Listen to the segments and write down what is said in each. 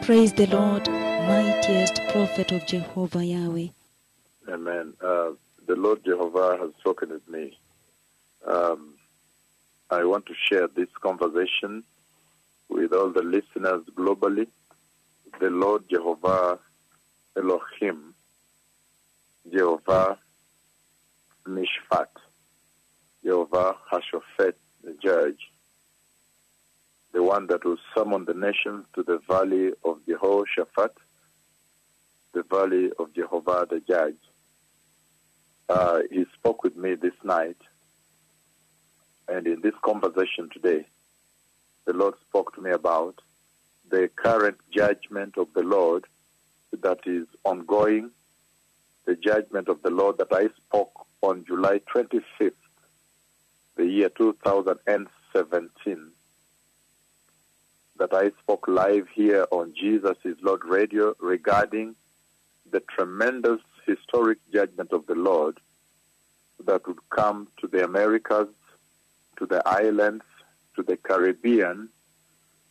Praise the Lord, mightiest prophet of Jehovah Yahweh. Amen. The Lord Jehovah has spoken with me. I want to share this conversation with all the listeners globally. The Lord Jehovah Elohim, Jehovah Mishpat, Jehovah Hashophet, the judge, the one that will summon the nations to the valley of Jehoshaphat, the valley of Jehovah the judge. He spoke with me this night, and in this conversation today, the Lord spoke to me about the current judgment of the Lord that is ongoing, the judgment of the Lord that I spoke on July 25th, the year 2017, that I spoke live here on Jesus is Lord Radio regarding the tremendous historic judgment of the Lord that would come to the Americas, to the islands, to the Caribbean,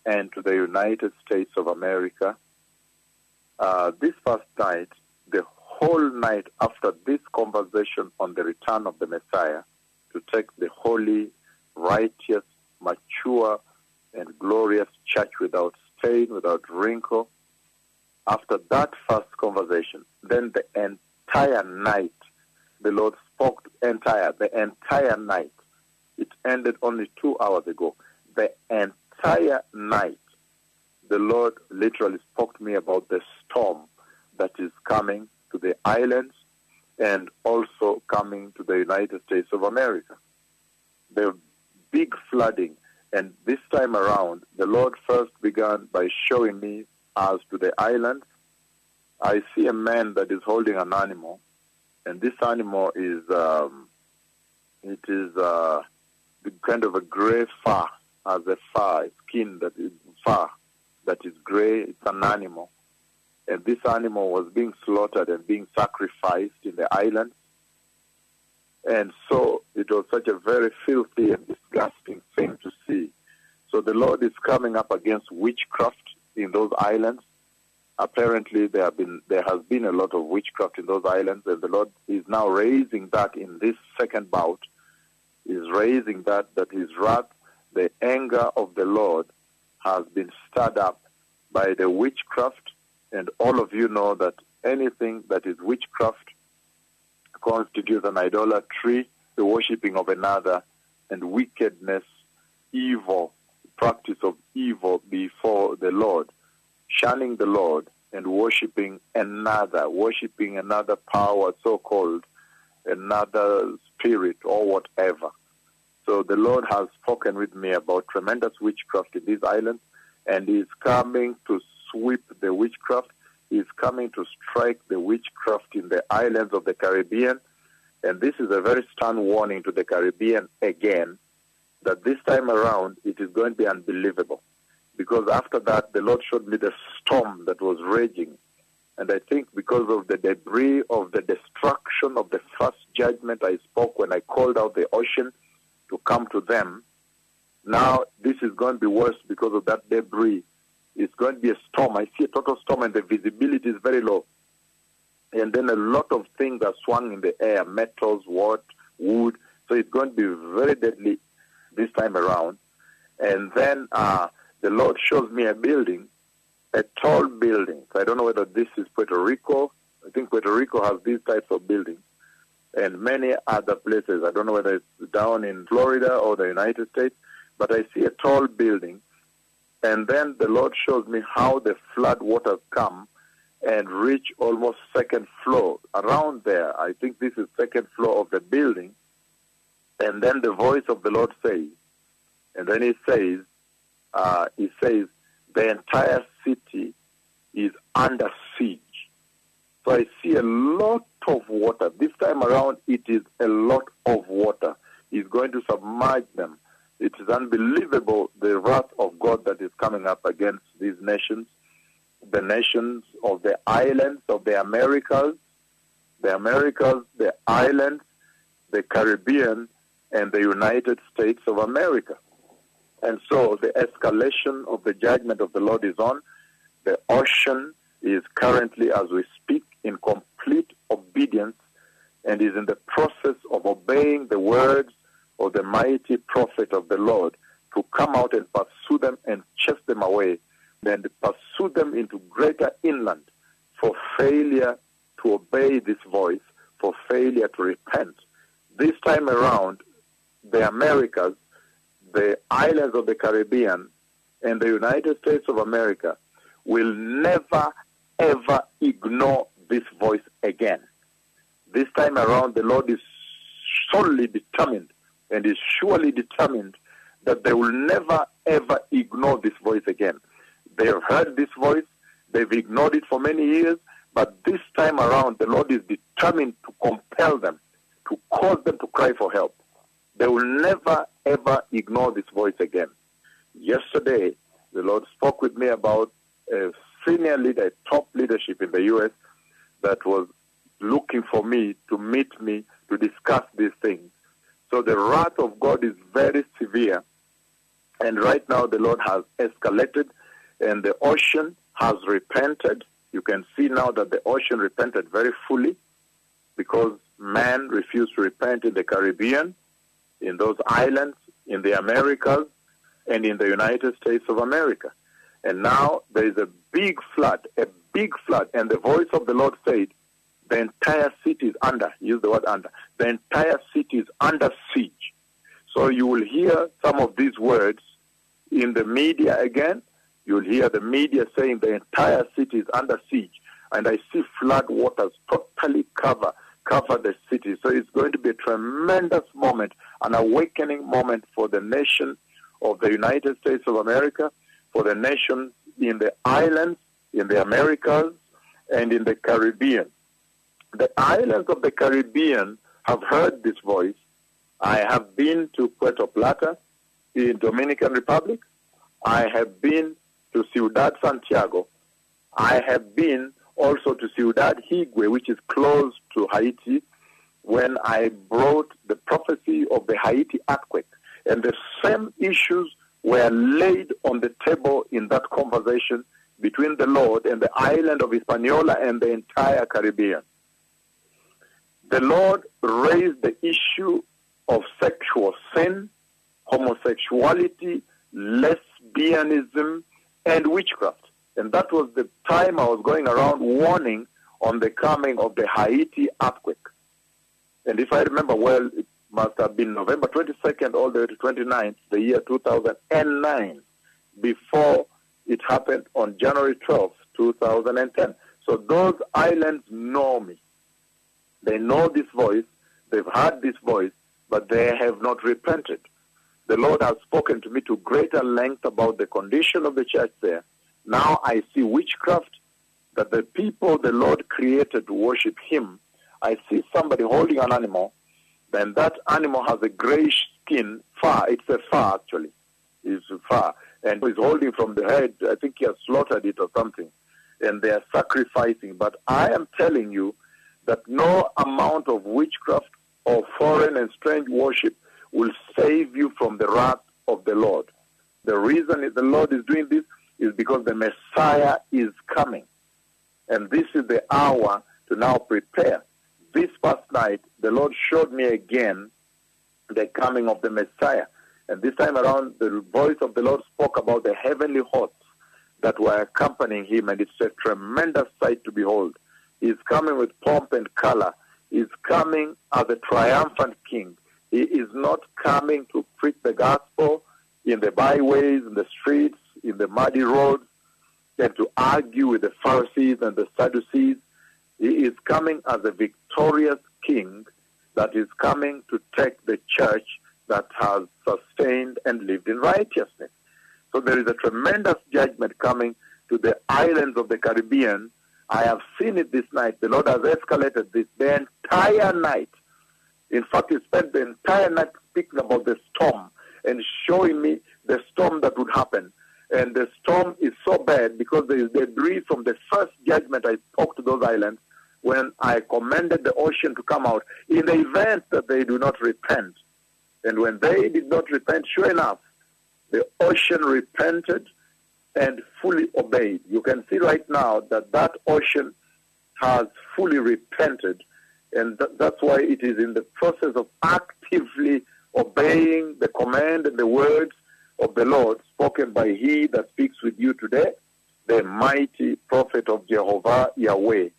and to the United States of America. This first night, the whole night after this conversation on the return of the Messiah to take the holy, righteous, mature, and glorious church without stain, without wrinkle, after that first conversation, then the entire night, the Lord spoke the entire night. It ended only 2 hours ago. The entire night, the Lord literally spoke to me about the storm that is coming to the islands and also coming to the United States of America. The big flooding. And this time around, the Lord first began by showing me as to the islands. I see a man that is holding an animal, and this animal is kind of a gray fur, as a fur, skin that is fur, that is gray. It's an animal. And this animal was being slaughtered and being sacrificed in the islands. And so it was such a very filthy and disgusting thing to see. So the Lord is coming up against witchcraft in those islands. Apparently there has been a lot of witchcraft in those islands, and the Lord is now raising that in this second bout. Is raising that his wrath, the anger of the Lord has been stirred up by the witchcraft. And all of you know that anything that is witchcraft constitutes an idolatry, the worshipping of another, and wickedness, evil, practice of evil before the Lord, shunning the Lord and worshipping another power, so-called, another spirit or whatever. So the Lord has spoken with me about tremendous witchcraft in these islands, and He is coming to sweep the witchcraft. He is coming to strike the witchcraft in the islands of the Caribbean. And this is a very stern warning to the Caribbean again, that this time around it is going to be unbelievable. Because after that, the Lord showed me the storm that was raging. And I think because of the debris of the destruction of the first judgment I spoke when I called out the ocean to come to them, now this is going to be worse because of that debris. It's going to be a storm. I see a total storm, and the visibility is very low. And then a lot of things are swung in the air, metals, wood. So it's going to be very deadly this time around. And then the Lord shows me a building, a tall building. So I don't know whether this is Puerto Rico. I think Puerto Rico has these types of buildings. And many other places. I don't know whether it's down in Florida or the United States. But I see a tall building. And then the Lord shows me how the flood waters come and reach almost second floor. Around there, I think this is second floor of the building. And then the voice of the Lord says, and then He says, the entire city is under siege. So I see a lot of water. This time around, it is a lot of water. He's going to submerge them. It is unbelievable, the wrath of God that is coming up against these nations, the nations of the islands of the Americas, the islands, the Caribbean, and the United States of America. And so the escalation of the judgment of the Lord is on. The ocean is currently, as we speak, in complete obedience and is in the process of obeying the words of the mighty prophet of the Lord to come out and pursue them and chase them away, and pursue them into greater inland for failure to obey this voice, for failure to repent. This time around, the Americas, the islands of the Caribbean, and the United States of America will never, ever ignore this voice again. This time around, the Lord is solely determined and is surely determined that they will never, ever ignore this voice again. They have heard this voice. They've ignored it for many years. But this time around, the Lord is determined to compel them, to cause them to cry for help. They will never, ever ignore this voice again. Yesterday, the Lord spoke with me about a senior leader, top leadership in the U.S. that was looking for me to meet me to discuss these things. So the wrath of God is very severe. And right now the Lord has escalated and the ocean has repented. You can see now that the ocean repented very fully because man refused to repent in the Caribbean, in those islands, in the Americas, and in the United States of America. And now there is a big flood, and the voice of the Lord said, the entire city is under, use the word under, the entire city is under siege. So you will hear some of these words in the media again. You'll hear the media saying the entire city is under siege. And I see flood waters totally cover the city. So it's going to be a tremendous moment, an awakening moment for the nation of the United States of America, for the nation in the islands, in the Americas, and in the Caribbean. The islands of the Caribbean have heard this voice. I have been to Puerto Plata in Dominican Republic. I have been to Ciudad Santiago. I have been also to Ciudad Higüe, which is close to Haiti, when I brought the prophecy of the Haiti earthquake. And the same issues were laid on the table in that conversation between the Lord and the island of Hispaniola and the entire Caribbean. The Lord raised the issue of sexual sin, homosexuality, lesbianism, and witchcraft. And that was the time I was going around warning on the coming of the Haiti earthquake. And if I remember well, it must have been November 22nd all the way to 29th, the year 2009, before it happened on January 12th, 2010. So those islands know me. They know this voice, they've heard this voice, but they have not repented. The Lord has spoken to me to greater length about the condition of the church there. Now I see witchcraft, that the people the Lord created to worship him, I see somebody holding an animal, then that animal has a grayish skin, fur, it's a fur actually, it's a fur, and he's holding from the head, I think he has slaughtered it or something, and they are sacrificing. But I am telling you that no amount of witchcraft or foreign and strange worship will save you from the wrath of the Lord. The reason the Lord is doing this is because the Messiah is coming. And this is the hour to now prepare. This past night, the Lord showed me again the coming of the Messiah. And this time around, the voice of the Lord spoke about the heavenly hosts that were accompanying him, and it's a tremendous sight to behold. He's coming with pomp and color. He's coming as a triumphant king. He is not coming to preach the gospel in the byways, in the streets, in the muddy roads, and to argue with the Pharisees and the Sadducees. He is coming as a victorious king that is coming to take the church that has sustained and lived in righteousness. So there is a tremendous judgment coming to the islands of the Caribbean. I have seen it this night. The Lord has escalated this the entire night. In fact, he spent the entire night speaking about the storm and showing me the storm that would happen. And the storm is so bad because there is debris from the first judgment I spoke to those islands when I commanded the ocean to come out in the event that they do not repent. And when they did not repent, sure enough, the ocean repented and fully obeyed. You can see right now that that ocean has fully repented, and that's why it is in the process of actively obeying the command and the words of the Lord spoken by He that speaks with you today, the mighty prophet of Jehovah Yahweh,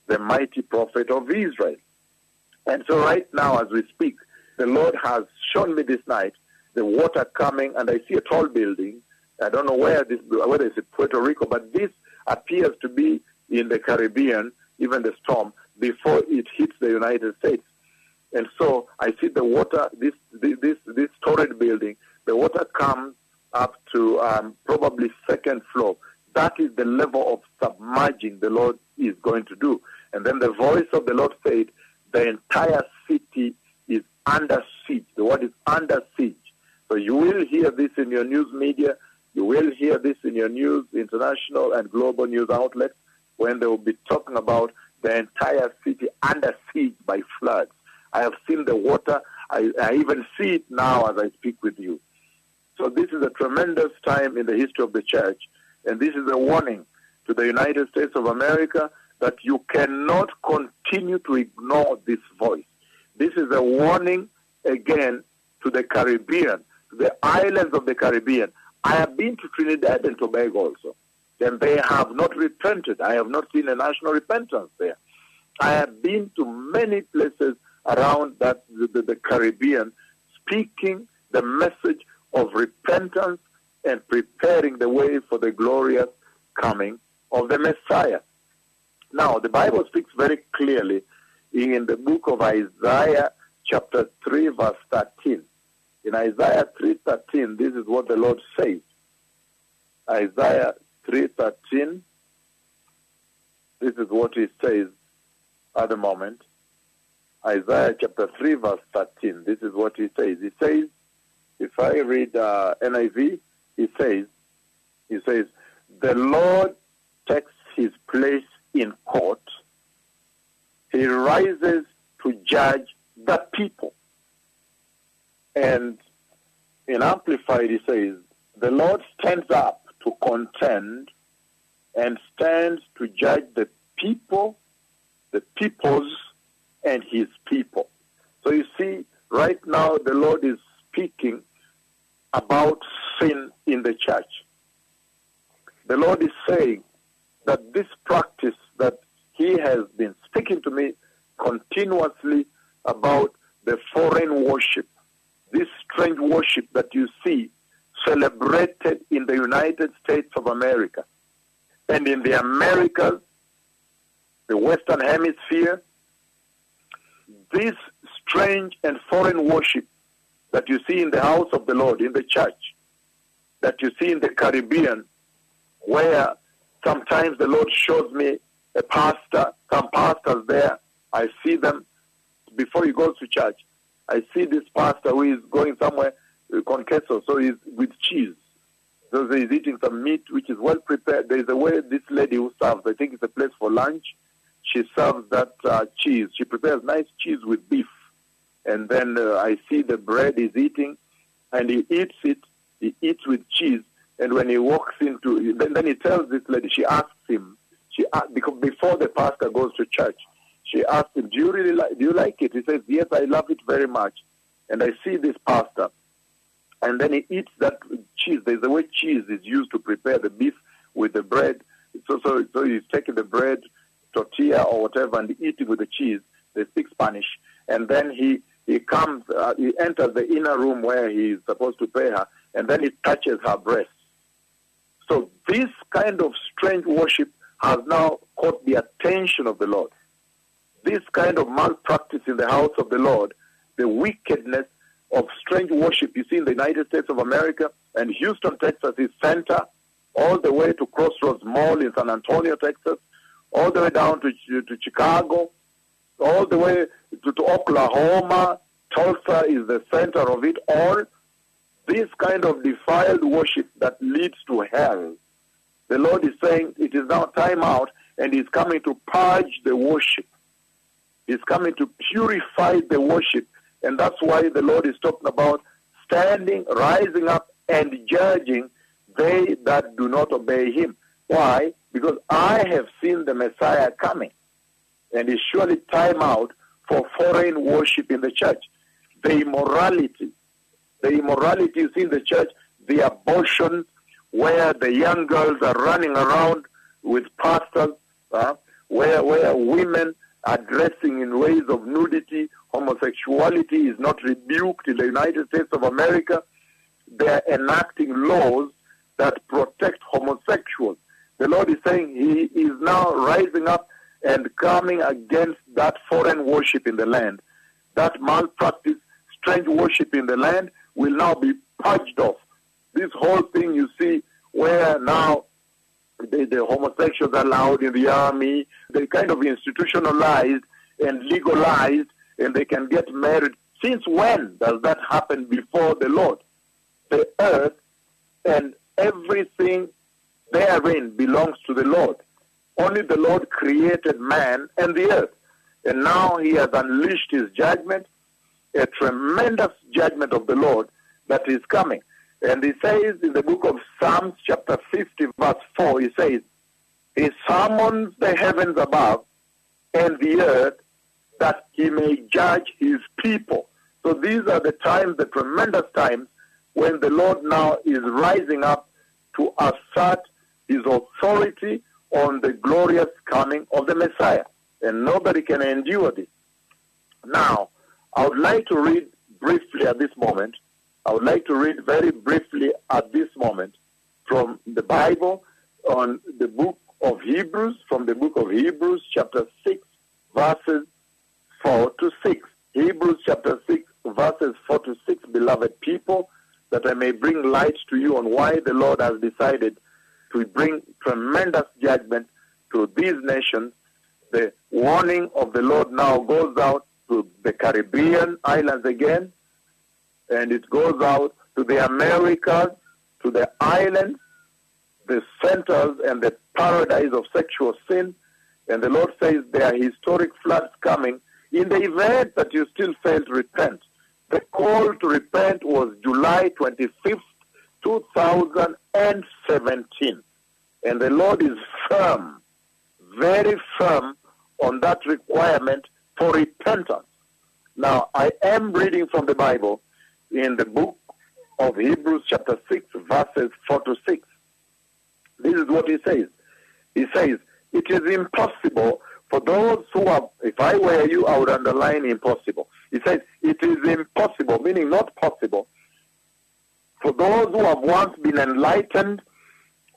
the mighty prophet of Israel. And so right now as we speak, the Lord has shown me this night the water coming, and I see a tall building. I don't know whether it's in Puerto Rico, but this appears to be in the Caribbean, even the storm, before it hits the United States. And so I see the water, this storage building, the water comes up to probably second floor. That is the level of submerging the Lord is going to do. And then the voice of the Lord said, the entire city is under siege. The word is under siege. So you will hear this in your news media. You will hear this in your news, international and global news outlets, when they will be talking about the entire city under siege by floods. I have seen the water. I even see it now as I speak with you. So this is a tremendous time in the history of the church. And this is a warning to the United States of America that you cannot continue to ignore this voice. This is a warning again to the Caribbean, to the islands of the Caribbean. I have been to Trinidad and Tobago also, and they have not repented. I have not seen a national repentance there. I have been to many places around the Caribbean, speaking the message of repentance and preparing the way for the glorious coming of the Messiah. Now, the Bible speaks very clearly in the book of Isaiah, chapter 3, verse 13. In Isaiah 3:13, this is what the Lord says. Isaiah 3:13, this is what He says at the moment. Isaiah chapter 3, verse 13, this is what He says. He says, if I read NIV, He says, the Lord takes His place in court. He rises to judge the people. And in Amplified, He says, the Lord stands up to contend and stands to judge the people, the peoples, and His people. So you see, right now the Lord is speaking about sin in the church. The Lord is saying that this practice that He has been speaking to me continuously about, the foreign worship, this strange worship that you see celebrated in the United States of America and in the Americas, the Western Hemisphere, this strange and foreign worship that you see in the house of the Lord, in the church, that you see in the Caribbean, where sometimes the Lord shows me a pastor, some pastors there, I see them before he goes to church. I see this pastor who is going somewhere, con queso, so he's with cheese. So he's eating some meat which is well prepared. There is a way this lady who serves, I think it's a place for lunch, she serves that cheese. She prepares nice cheese with beef. And then I see the bread he's eating, and he eats it. He eats with cheese. And when he walks into, then he tells this lady, she asks him, because before the pastor goes to church, she asked him, do you like it? He says, yes, I love it very much. And I see this pastor, and then he eats that cheese. There's a way cheese is used to prepare the beef with the bread. So he's taking the bread, tortilla or whatever, and eating with the cheese. They speak Spanish. And then he comes, he enters the inner room where he's supposed to pay her, and then he touches her breast. So this kind of strange worship has now caught the attention of the Lord. This kind of malpractice in the house of the Lord, the wickedness of strange worship you see in the United States of America, and Houston, Texas is center, all the way to Crossroads Mall in San Antonio, Texas, all the way down to Chicago, all the way to Oklahoma. Tulsa is the center of it all. This kind of defiled worship that leads to hell. The Lord is saying it is now time out, and He's coming to purge the worship. He's coming to purify the worship. And that's why the Lord is talking about standing, rising up, and judging they that do not obey him. Why? Because I have seen the Messiah coming. And it's surely time out for foreign worship in the church. The immorality you see in the church, the abortion, where the young girls are running around with pastors, where women are dressing in ways of nudity, homosexuality is not rebuked in the United States of America. They're enacting laws that protect homosexuals. The Lord is saying he is now rising up and coming against that foreign worship in the land. That malpractice, strange worship in the land will now be purged off. This whole thing you see where now the homosexuals are allowed in the army, they kind of institutionalized and legalized, and they can get married. Since when does that happen before the Lord? The earth and everything therein belongs to the Lord. Only the Lord created man and the earth. And now he has unleashed his judgment, a tremendous judgment of the Lord that is coming. And he says in the book of Psalms chapter 50 verse 4, he says, he summons the heavens above and the earth that he may judge his people. So these are the times, the tremendous times, when the Lord now is rising up to assert his authority on the glorious coming of the Messiah. And nobody can endure this. Now, I would like to read briefly at this moment. I would like to read very briefly at this moment from the Bible on the book of Hebrews, from the book of Hebrews chapter 6, verses 4 to 6. Hebrews chapter 6, verses 4 to 6, beloved people, that I may bring light to you on why the Lord has decided to bring tremendous judgment to these nations. The warning of the Lord now goes out to the Caribbean islands again, and it goes out to the Americas, to the islands, the centers and the paradise of sexual sin. And the Lord says there are historic floods coming in the event that you still fail to repent. The call to repent was July 25th, 2017. And the Lord is firm, very firm on that requirement for repentance. Now, I am reading from the Bible in the book of Hebrews chapter 6, verses 4 to 6. This is what he says. He says, it is impossible for those who have, if I were you, I would underline impossible. He says, it is impossible, meaning not possible, for those who have once been enlightened,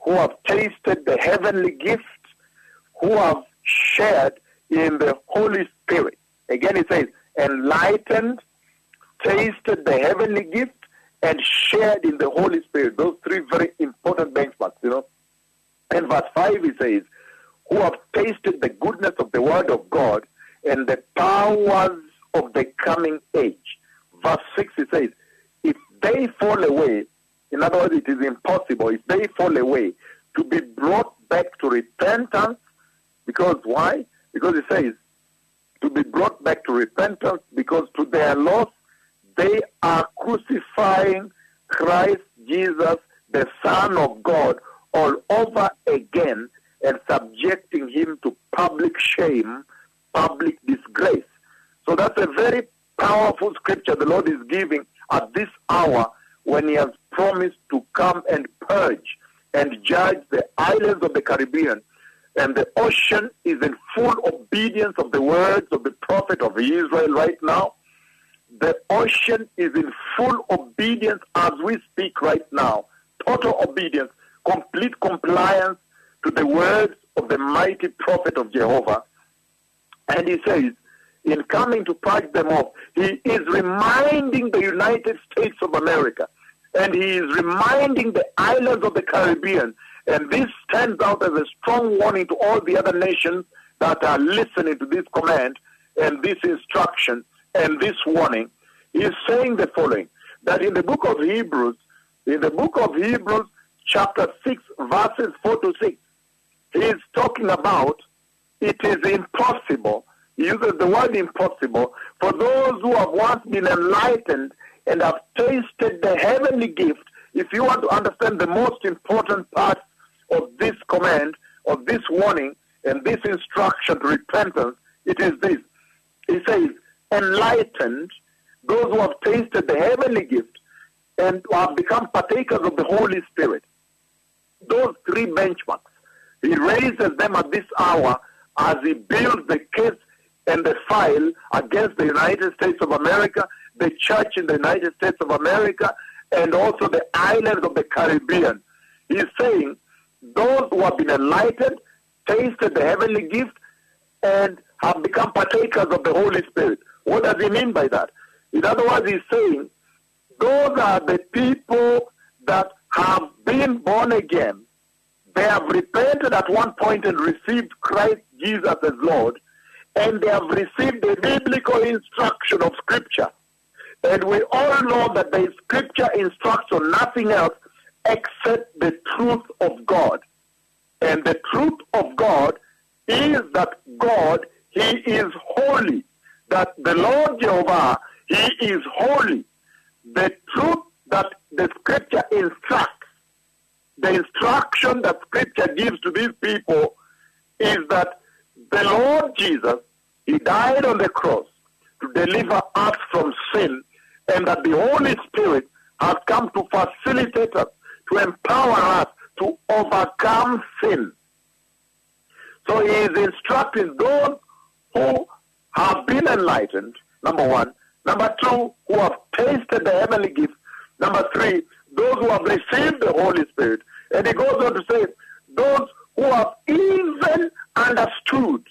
who have tasted the heavenly gift, who have shared in the Holy Spirit. Again, he says, enlightened, tasted the heavenly gift, and shared in the Holy Spirit. Those three very important benchmarks, And verse 5, he says, who have tasted the goodness of the word of God and the powers of the coming age. Verse 6, he says, if they fall away, in other words, it is impossible, if they fall away, to be brought back to repentance. Because why? Because it says, to be brought back to repentance, because to their loss, they are crucifying Christ Jesus, the Son of God, all over again, and subjecting him to public shame, public disgrace. So that's a very powerful scripture the Lord is giving at this hour when he has promised to come and purge and judge the islands of the Caribbean. And the ocean is in full obedience of the words of the prophet of Israel right now. The ocean is in full obedience as we speak right now. Total obedience, complete compliance to the words of the mighty prophet of Jehovah. And he says, in coming to purge them off, he is reminding the United States of America, and he is reminding the islands of the Caribbean. And this stands out as a strong warning to all the other nations that are listening to this command and this instruction and this warning. He is saying the following, that in the book of Hebrews, chapter 6, verses 4 to 6, he is talking about it is impossible. He uses the word impossible for those who have once been enlightened and have tasted the heavenly gift if you want to understand the most important part of this command, of this warning, and this instruction to repentance, it is this. He says, enlightened, those who have tasted the heavenly gift and who have become partakers of the Holy Spirit. Those three benchmarks, he raises them at this hour as he builds the case and the file against the United States of America, the church in the United States of America, and also the islands of the Caribbean. He's saying, those who have been enlightened, tasted the heavenly gift, and have become partakers of the Holy Spirit. What does he mean by that? In other words, he's saying, those are the people that have been born again. They have repented at one point and received Christ Jesus as Lord, and they have received the biblical instruction of Scripture. And we all know that the Scripture instructs on nothing else except the truth of God. And the truth of God is that God, He is holy. That the Lord Jehovah, He is holy. The truth that the Scripture instructs, the instruction that Scripture gives to these people is that the Lord Jesus, He died on the cross to deliver us from sin, and that the Holy Spirit has come to facilitate us, to empower us to overcome sin. So he is instructing those who have been enlightened, number one. Number two, who have tasted the heavenly gift. Number three, those who have received the Holy Spirit. And he goes on to say, those who have even understood,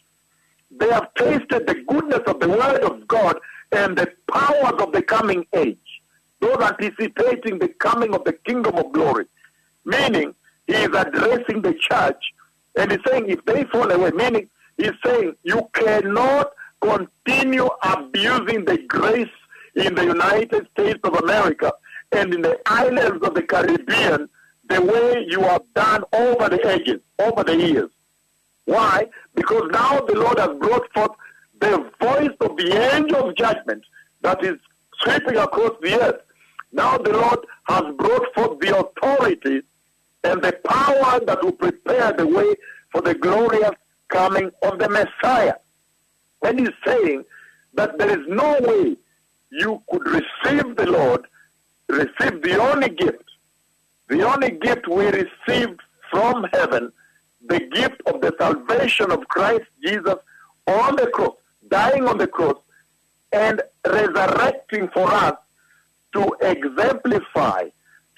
they have tasted the goodness of the Word of God and the powers of the coming age. Those anticipating the coming of the kingdom of glory. Meaning, he is addressing the church, and he's saying if they fall away, meaning he's saying you cannot continue abusing the grace in the United States of America and in the islands of the Caribbean the way you have done over the ages, over the years. Why? Because now the Lord has brought forth the voice of the angel of judgment that is sweeping across the earth. Now the Lord has brought forth the authority and the power that will prepare the way for the glorious coming of the Messiah. And he's saying that there is no way you could receive the Lord, receive the only gift we received from heaven, the gift of the salvation of Christ Jesus on the cross, dying on the cross, and resurrecting for us to exemplify,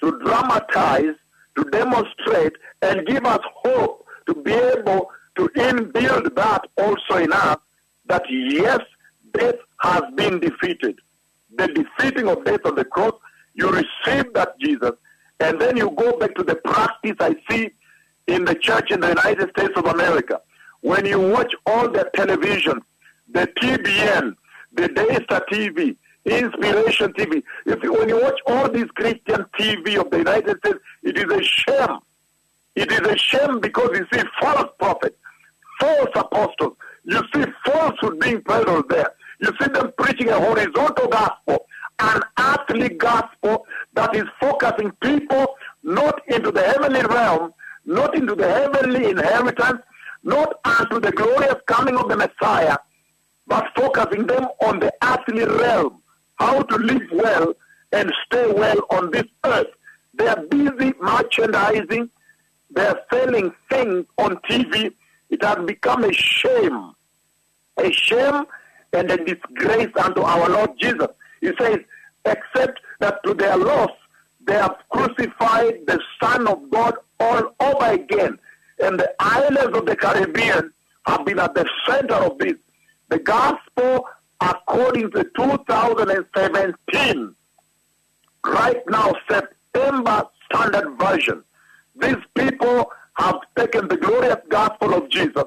to dramatize, to demonstrate, and give us hope to be able to inbuild that also in us, that yes, death has been defeated. The defeating of death on the cross, you receive that Jesus, and then you go back to the practice I see in the church in the United States of America. When you watch all the television, the TBN, the Daystar TV, Inspiration TV, when you watch all these Christian TV of the United States, it is a shame. It is a shame because you see false prophets, false apostles. You see falsehood being peddled there. You see them preaching a horizontal gospel, an earthly gospel that is focusing people not into the heavenly realm, not into the heavenly inheritance, not unto the glorious coming of the Messiah, but focusing them on the earthly realm, how to live well and stay well on this earth. They are busy merchandising. They are selling things on TV. It has become a shame and a disgrace unto our Lord Jesus. He says, except that to their loss, they have crucified the Son of God all over again. And the islands of the Caribbean have been at the center of this. The gospel, according to 2017, right now, September Standard Version, these people have taken the glorious gospel of Jesus.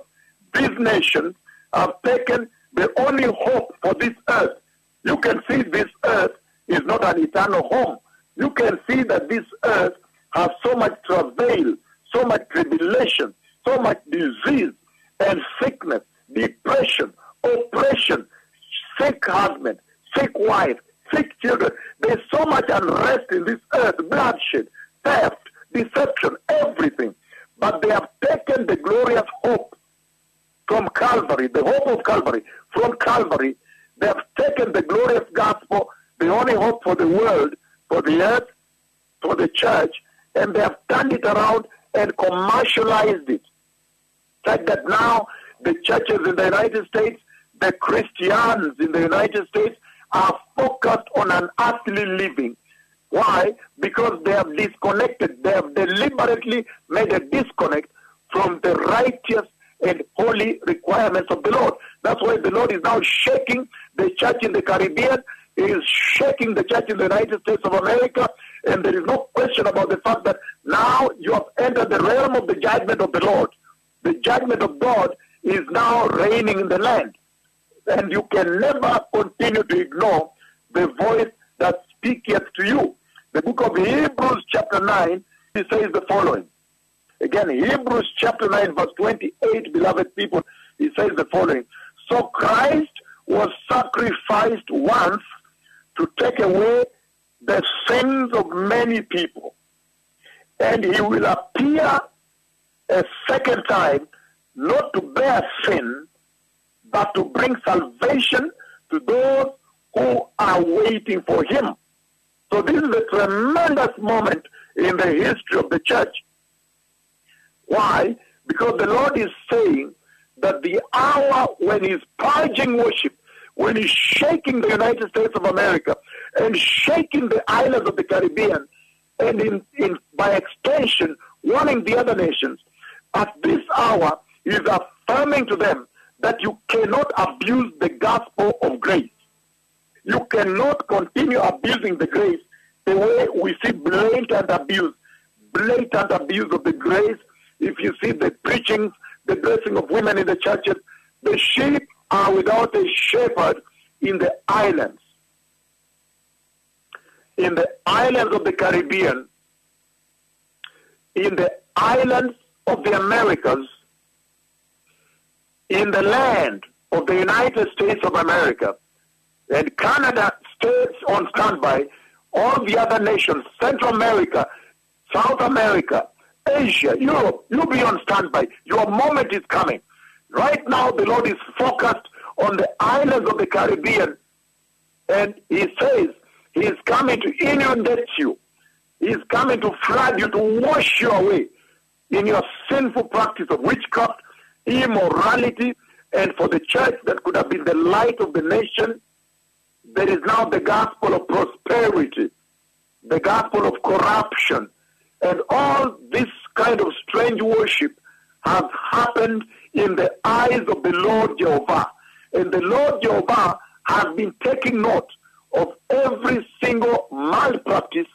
These nations have taken the only hope for this earth. You can see this earth is not an eternal home. You can see that this earth has so much travail, so much tribulation, so much disease and sickness, depression, oppression, sick husband, sick wife, sick children. There's so much unrest in this earth, bloodshed, theft, deception, everything. But they have taken the glorious hope from Calvary, the hope of Calvary, from Calvary. They have taken the glorious gospel, the only hope for the world, for the earth, for the church, and they have turned it around and commercialized it. Like that now, the churches in the United States, the Christians in the United States are focused on an earthly living. Why? Because they have disconnected. They have deliberately made a disconnect from the righteous and holy requirements of the Lord. That's why the Lord is now shaking the church in the Caribbean. He is shaking the church in the United States of America. And there is no question about the fact that now you have entered the realm of the judgment of the Lord. The judgment of God is now reigning in the land. And you can never continue to ignore the voice that speaketh to you. The book of Hebrews chapter 9, it says the following. Again, Hebrews chapter 9 verse 28, beloved people, it says the following. So Christ was sacrificed once to take away the sins of many people. And he will appear a second time, not to bear sin, but to bring salvation to those who are waiting for him. So this is a tremendous moment in the history of the church. Why? Because the Lord is saying that the hour when he's purging worship, when he's shaking the United States of America and shaking the islands of the Caribbean, and by extension, warning the other nations, at this hour, he is affirming to them that you cannot abuse the gospel of grace. You cannot continue abusing the grace the way we see blatant abuse of the grace. If you see the preaching, the blessing of women in the churches, the sheep are without a shepherd in the islands. In the islands of the Caribbean, in the islands of the Americas, in the land of the United States of America, and Canada stays on standby, all the other nations, Central America, South America, Asia, Europe, you be on standby. Your moment is coming. Right now, the Lord is focused on the islands of the Caribbean, and he says he is coming to inundate you. He is coming to flood you, to wash you away in your sinful practice of witchcraft, immorality, and for the church that could have been the light of the nation, there is now the gospel of prosperity, the gospel of corruption, and all this kind of strange worship has happened in the eyes of the Lord Jehovah. And the Lord Jehovah has been taking note of every single malpractice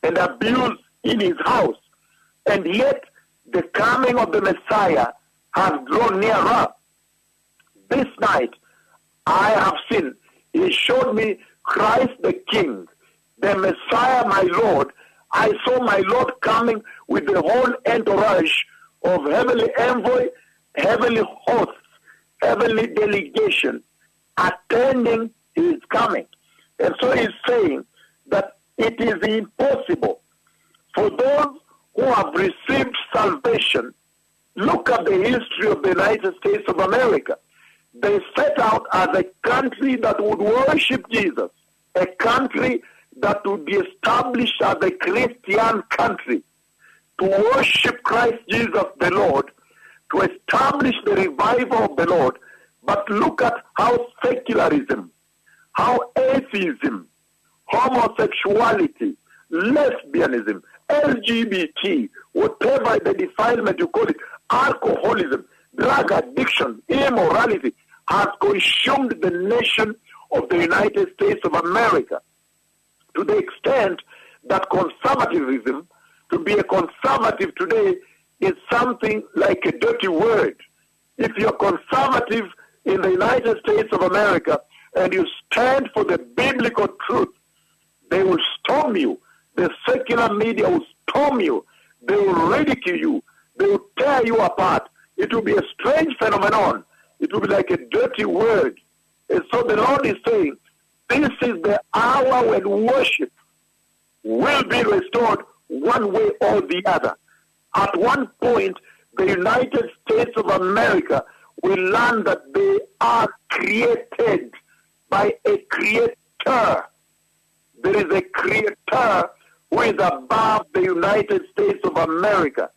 and abuse in his house. And yet, the coming of the Messiah has drawn nearer. This night, I have seen, he showed me Christ the King, the Messiah, my Lord. I saw my Lord coming with the whole entourage of heavenly envoy, heavenly hosts, heavenly delegation, attending his coming. And so he's saying that it is impossible for those who have received salvation. Look at the history of the United States of America. They set out as a country that would worship Jesus, a country that would be established as a Christian country, to worship Christ Jesus the Lord, to establish the revival of the Lord. But look at how secularism, how atheism, homosexuality, lesbianism, LGBT, whatever the defilement you call it, alcoholism, drug addiction, immorality, has consumed the nation of the United States of America, to the extent that conservatism, to be a conservative today, is something like a dirty word. If you're conservative in the United States of America and you stand for the biblical truth, they will storm you. The secular media will storm you. They will ridicule you. They will tear you apart. It will be a strange phenomenon. It will be like a dirty word. And so the Lord is saying, this is the hour when worship will be restored one way or the other. At one point, the United States of America will learn that they are created by a creator. There is a creator who is above the United States of America.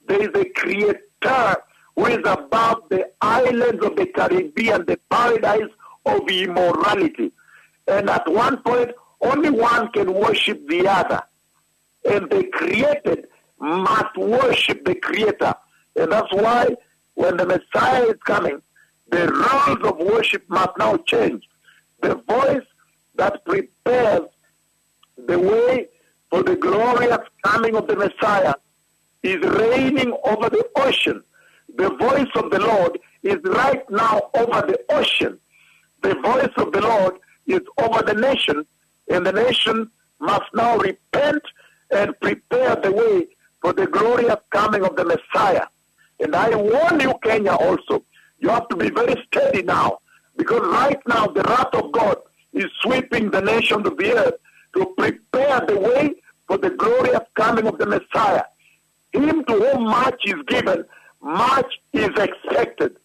There is a creator who is above the islands of the Caribbean, the paradise of immorality. And at one point, only one can worship the other. And the created must worship the creator. And that's why when the Messiah is coming, the rules of worship must now change. The voice that prepares the way for the glorious coming of the Messiah is reigning over the ocean. The voice of the Lord is right now over the ocean. The voice of the Lord is over the nation, and the nation must now repent and prepare the way for the glorious coming of the Messiah. And I warn you, Kenya, also, you have to be very steady now, because right now the wrath of God is sweeping the nations of the earth to prepare the way for the glorious coming of the Messiah. Him to whom much is given, much is expected.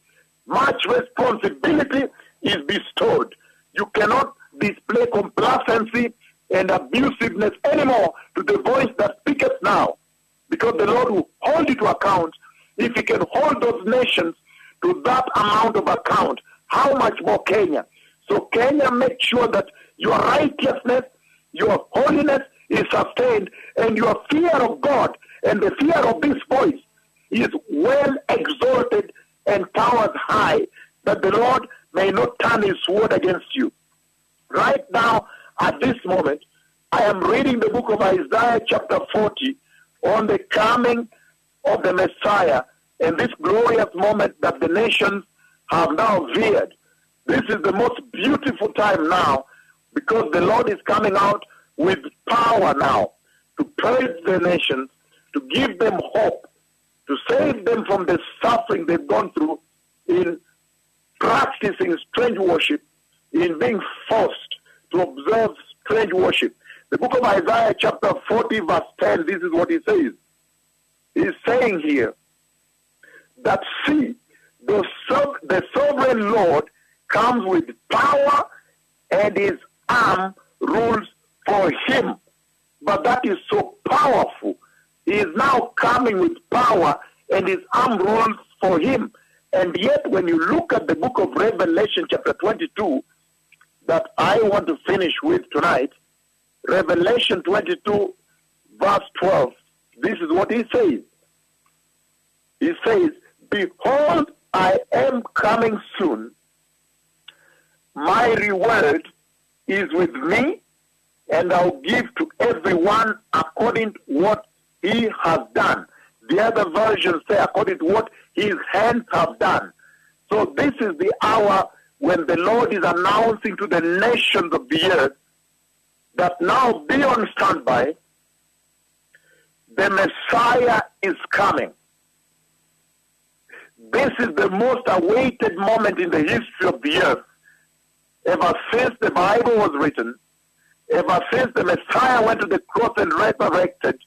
Much responsibility is bestowed. You cannot display complacency and abusiveness anymore to the voice that speaketh now, because the Lord will hold you to account. If he can hold those nations to that amount of account, how much more Kenya? So Kenya, make sure that your righteousness, your holiness is sustained, and your fear of God and the fear of this voice is well exalted and towers high, that the Lord may not turn his sword against you. Right now, at this moment, I am reading the book of Isaiah chapter 40 on the coming of the Messiah and this glorious moment that the nations have now veered. This is the most beautiful time now, because the Lord is coming out with power now to purge the nations, to give them hope, to save them from the suffering they've gone through in practicing strange worship, in being forced to observe strange worship. The book of Isaiah chapter 40 verse 10, this is what he says. He's saying here that, see, the sovereign Lord comes with power, and his arm rules for him. But that is so powerful. He is now coming with power, and his arm rules for him. And yet, when you look at the book of Revelation chapter 22, that I want to finish with tonight, Revelation 22 verse 12, this is what he says. He says, behold, I am coming soon. My reward is with me, and I'll give to everyone according to what he has done. The other versions say according to what his hands have done. So this is the hour when the Lord is announcing to the nations of the earth that now be on standby. The Messiah is coming. This is the most awaited moment in the history of the earth. Ever since the Bible was written, ever since the Messiah went to the cross and resurrected,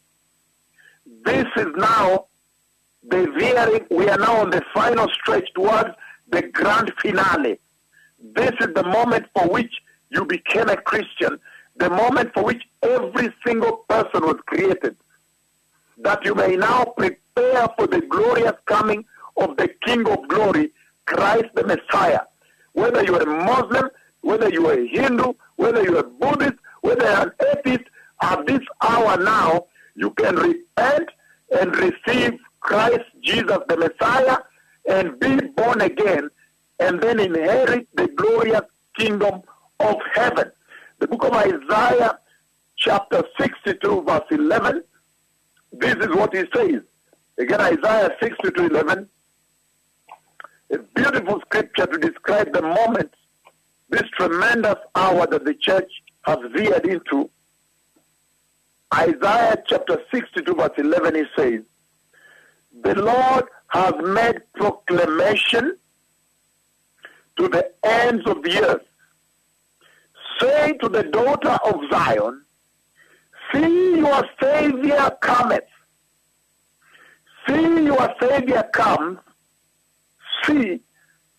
this is now the veering. We are now on the final stretch towards the grand finale. This is the moment for which you became a Christian, the moment for which every single person was created, that you may now prepare for the glorious coming of the King of Glory, Christ the Messiah. Whether you are a Muslim, whether you are a Hindu, whether you are a Buddhist, whether you are an atheist, at this hour now, you can repent and receive Christ Jesus the Messiah and be born again, and then inherit the glorious kingdom of heaven. The book of Isaiah chapter 62 verse 11, this is what he says. Again, Isaiah 62:11, a beautiful scripture to describe the moment, this tremendous hour that the church has veered into. Isaiah chapter 62 verse 11, he says, the Lord has made proclamation to the ends of the earth, saying to the daughter of Zion, See, your Savior cometh. See, your Savior comes. See,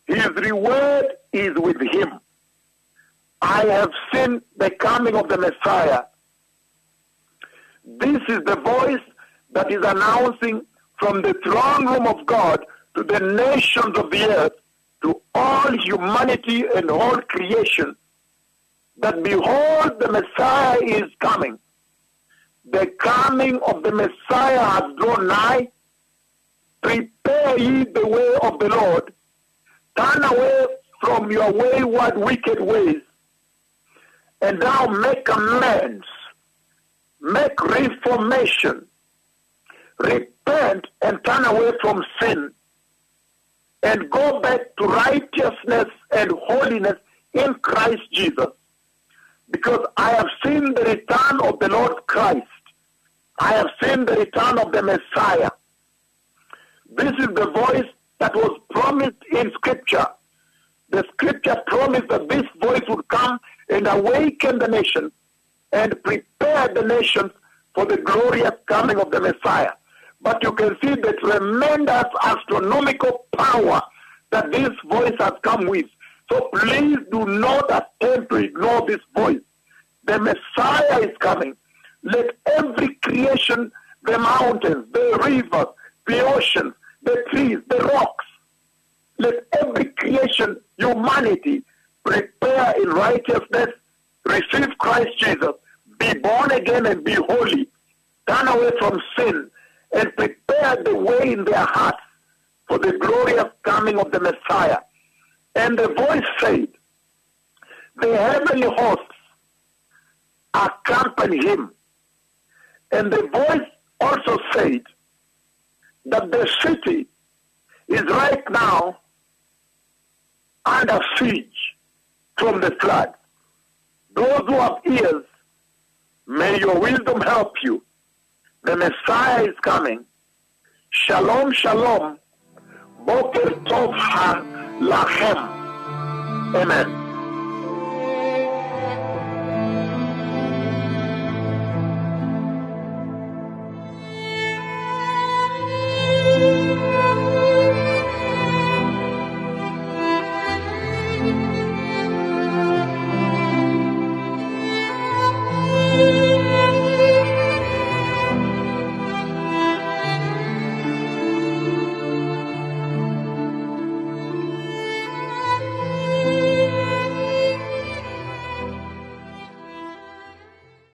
his reward is with him. I have seen the coming of the Messiah. This is the voice that is announcing from the throne room of God to the nations of the earth, to all humanity and all creation, that behold, the Messiah is coming. The coming of the Messiah has drawn nigh. Prepare ye the way of the Lord. Turn away from your wayward, wicked ways, and now make amends. Make reformation. Repent and turn away from sin, and go back to righteousness and holiness in Christ Jesus. Because I have seen the return of the Lord Christ. I have seen the return of the Messiah. This is the voice that was promised in Scripture. The Scripture promised that this voice would come and awaken the nation and prepare the nations for the glorious coming of the Messiah. But you can see the tremendous astronomical power that this voice has come with. So please do not attempt to ignore this voice. The Messiah is coming. Let every creation, the mountains, the rivers, the oceans, the trees, the rocks, let every creation, humanity, prepare in righteousness, receive Christ Jesus, be born again and be holy, turn away from sin, and prepare the way in their hearts for the glorious coming of the Messiah. And the voice said, the heavenly hosts accompany him. And the voice also said that the city is right now under siege from the flood. Those who have ears, may your wisdom help you. The Messiah is coming. Shalom, shalom. Boker tov ha lachem. Amen.